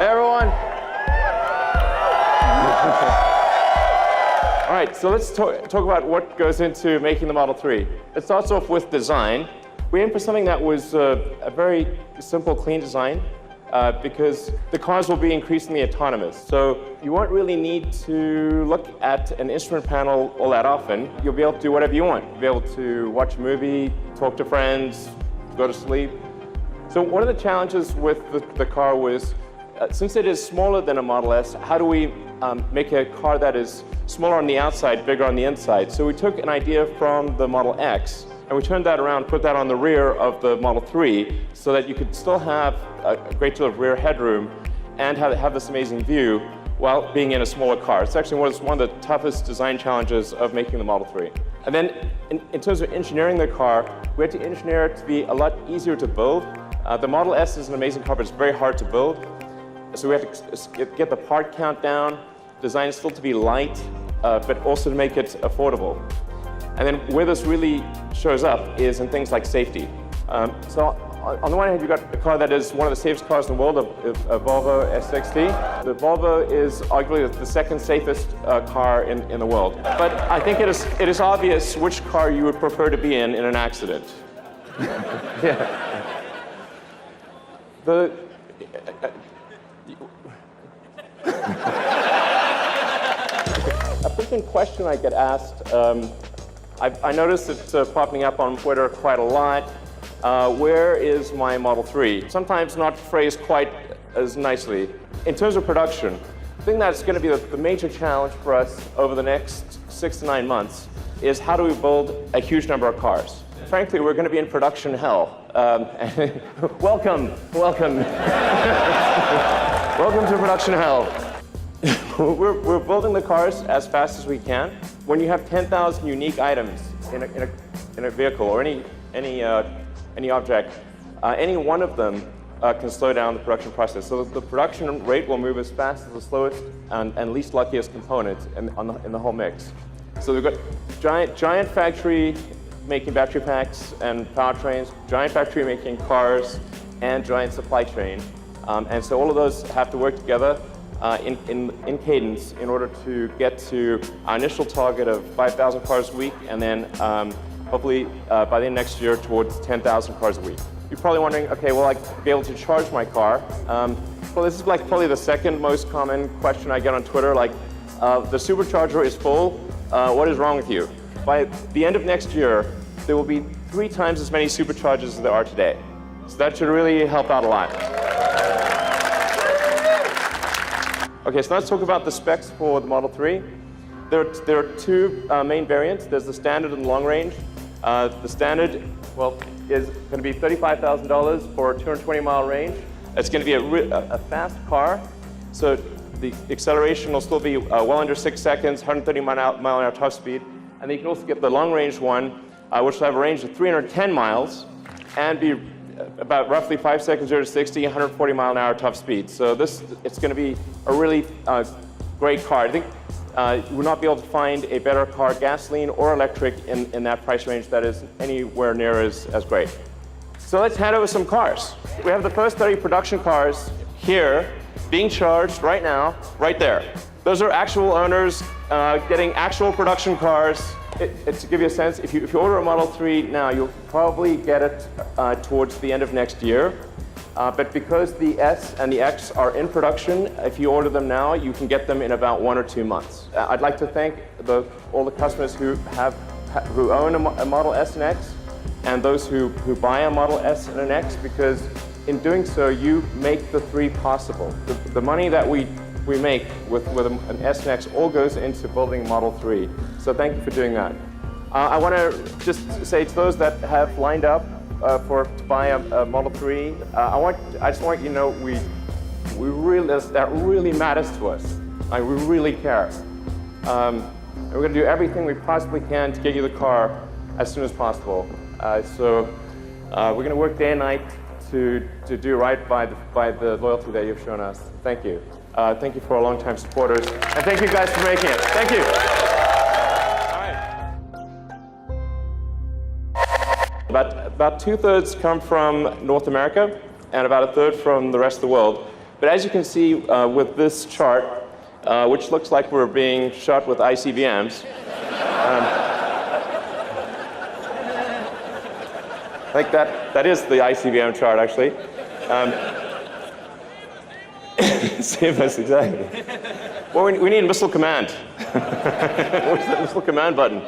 everyone. All right, so let's talk about what goes into making the Model 3. It starts off with design. We aimed for something that was a very simple, clean design because the cars will be increasingly autonomous. So you won't really need to look at an instrument panel all that often. You'll be able to do whatever you want. You'll be able to watch a movie, talk to friends, go to sleep. So one of the challenges with the car was, since it is smaller than a Model S, how do we make a car that is smaller on the outside, bigger on the inside? So we took an idea from the Model X, and we turned that around, put that on the rear of the Model 3, so that you could still have a great deal of rear headroom and have this amazing view while being in a smaller car. It's actually one of the toughest design challenges of making the Model 3. And then in terms of engineering the car, we had to engineer it to be a lot easier to build. The Model S is an amazing car, but it's very hard to build. So we had to get the part count down, design it still to be light, but also to make it affordable. And then where this really shows up is in things like safety. So on the one hand, you've got a car that is one of the safest cars in the world, a Volvo S60. The Volvo is arguably the second safest car in the world. But I think it is obvious which car you would prefer to be in an accident. Yeah. A frequent question I get asked, I noticed it popping up on Twitter quite a lot. Where is my Model 3? Sometimes not phrased quite as nicely. In terms of production, the thing that's going to be the major challenge for us over the next 6 to 9 months is how do we build a huge number of cars. Frankly, we're going to be in production hell. Welcome. Welcome to production hell. We're building the cars as fast as we can. When you have 10,000 unique items in a vehicle or any object, any one of them can slow down the production process. So the production rate will move as fast as the slowest and least luckiest component in the whole mix. So we've got giant factory making battery packs and powertrains, giant factory making cars, and giant supply chain. And so all of those have to work together in cadence in order to get to our initial target of 5,000 cars a week, and then hopefully by the end of next year towards 10,000 cars a week. You're probably wondering, okay, will I be able to charge my car? Well, this is like probably the second most common question I get on Twitter, like, the supercharger is full, what is wrong with you? By the end of next year, there will be 3 times as many superchargers as there are today. So that should really help out a lot. Okay, so let's talk about the specs for the Model 3. There are 2 main variants. There's the standard and long range. The standard, well, is going to be $35,000 for a 220-mile range. It's going to be a fast car. So the acceleration will still be well under 6 seconds, 130 mile an hour top speed. And then you can also get the long-range one, which will have a range of 310 miles and be about roughly 5 seconds 0 to 60, 140 mile an hour top speed. So it's going to be a really great car. I think you will not be able to find a better car, gasoline or electric, in that price range that is anywhere near as great. So let's hand over some cars. We have the first 30 production cars here being charged right now, right there. Those are actual owners getting actual production cars. To give you a sense, if you order a Model 3 now, you'll probably get it towards the end of next year. But because the S and the X are in production, if you order them now, you can get them in about 1 or 2 months. I'd like to thank all the customers who own a Model S and X, and those who buy a Model S and an X, because in doing so, you make the 3 possible. The money that we make with an S and X all goes into building Model 3. So thank you for doing that. I want to just say to those that have lined up to buy a Model 3, I just want you to know that really matters to us. We really care. And we're going to do everything we possibly can to get you the car as soon as possible. So we're going to work day and night to do right by the loyalty that you've shown us. Thank you. Thank you for our longtime supporters, and thank you guys for making it. Thank you. All right. About 2/3 come from North America, and about 1/3 from the rest of the world. But as you can see with this chart, which looks like we're being shot with ICBMs, I think that is the ICBM chart, actually. Save us, exactly. Well, we need missile command. Where's the missile command button?